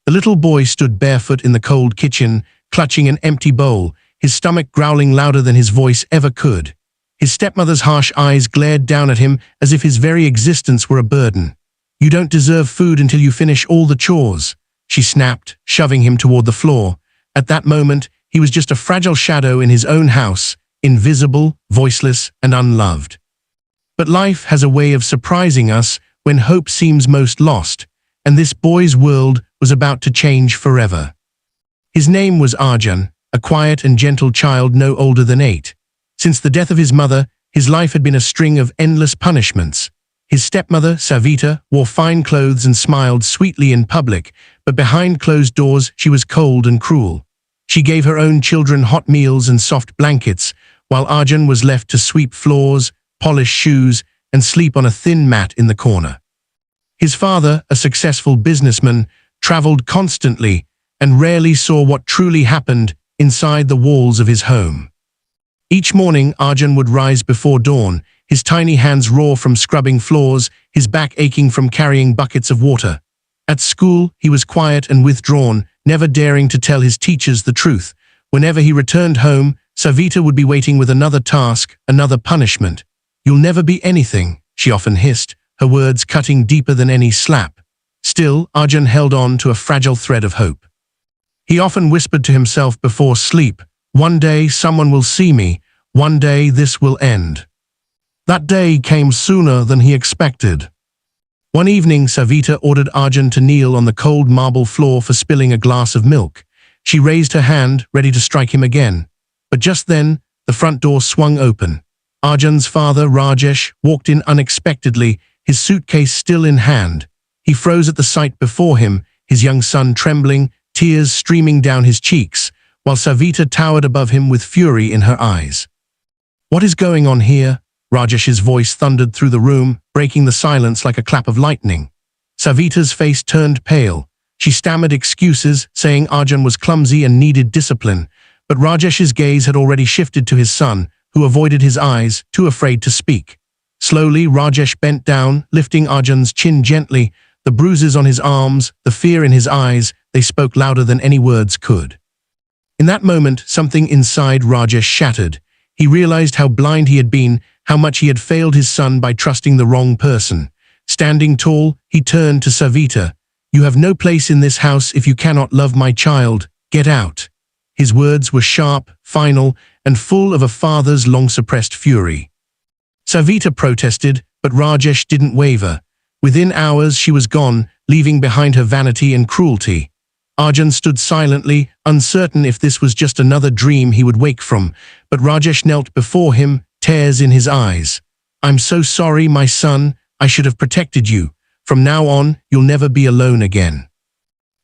The little boy stood barefoot in the cold kitchen, clutching an empty bowl, his stomach growling louder than his voice ever could. His stepmother's harsh eyes glared down at him as if his very existence were a burden. "You don't deserve food until you finish all the chores," she snapped, shoving him toward the floor. At that moment, he was just a fragile shadow in his own house, invisible, voiceless, and unloved. But life has a way of surprising us when hope seems most lost, and this boy's world was about to change forever. His name was Arjun, a quiet and gentle child no older than 8. Since the death of his mother, his life had been a string of endless punishments. His stepmother, Savita, wore fine clothes and smiled sweetly in public, but behind closed doors she was cold and cruel. She gave her own children hot meals and soft blankets, while Arjun was left to sweep floors, polish shoes, and sleep on a thin mat in the corner. His father, a successful businessman, traveled constantly and rarely saw what truly happened inside the walls of his home. Each morning, Arjun would rise before dawn, his tiny hands raw from scrubbing floors, his back aching from carrying buckets of water. At school, he was quiet and withdrawn, never daring to tell his teachers the truth. Whenever he returned home, Savita would be waiting with another task, another punishment. "You'll never be anything," she often hissed, her words cutting deeper than any slap. Still, Arjun held on to a fragile thread of hope. He often whispered to himself before sleep, "One day someone will see me, one day this will end." That day came sooner than he expected. One evening, Savita ordered Arjun to kneel on the cold marble floor for spilling a glass of milk. She raised her hand, ready to strike him again. But just then, the front door swung open. Arjun's father, Rajesh, walked in unexpectedly, his suitcase still in hand. He froze at the sight before him, his young son trembling, tears streaming down his cheeks, while Savita towered above him with fury in her eyes. "What is going on here?" Rajesh's voice thundered through the room, breaking the silence like a clap of lightning. Savita's face turned pale. She stammered excuses, saying Arjun was clumsy and needed discipline, but Rajesh's gaze had already shifted to his son, who avoided his eyes, too afraid to speak. Slowly, Rajesh bent down, lifting Arjun's chin gently, the bruises on his arms, the fear in his eyes, they spoke louder than any words could. In that moment, something inside Rajesh shattered. He realized how blind he had been, how much he had failed his son by trusting the wrong person. Standing tall, he turned to Savita. "You have no place in this house if you cannot love my child. Get out." His words were sharp, final, and full of a father's long-suppressed fury. Savita protested, but Rajesh didn't waver. Within hours, she was gone, leaving behind her vanity and cruelty. Arjun stood silently, uncertain if this was just another dream he would wake from, but Rajesh knelt before him, tears in his eyes. "I'm so sorry, my son. I should have protected you. From now on, you'll never be alone again."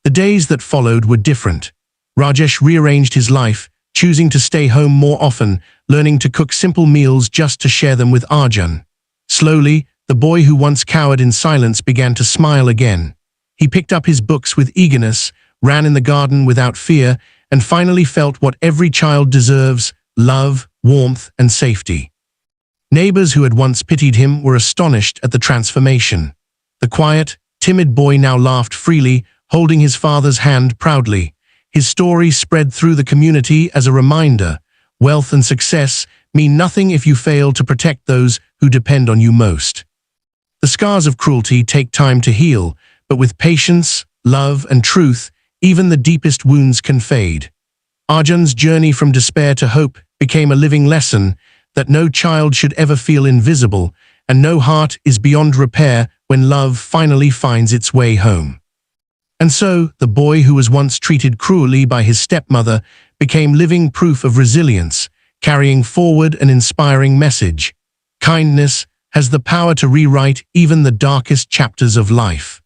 The days that followed were different. Rajesh rearranged his life, choosing to stay home more often, learning to cook simple meals just to share them with Arjun. Slowly, the boy who once cowered in silence began to smile again. He picked up his books with eagerness, ran in the garden without fear, and finally felt what every child deserves: love, warmth, and safety. Neighbors who had once pitied him were astonished at the transformation. The quiet, timid boy now laughed freely, holding his father's hand proudly. His story spread through the community as a reminder: wealth and success mean nothing if you fail to protect those who depend on you most. The scars of cruelty take time to heal, but with patience, love, and truth, even the deepest wounds can fade. Arjun's journey from despair to hope became a living lesson that no child should ever feel invisible, and no heart is beyond repair when love finally finds its way home. And so, the boy who was once treated cruelly by his stepmother became living proof of resilience, carrying forward an inspiring message. Kindness has the power to rewrite even the darkest chapters of life.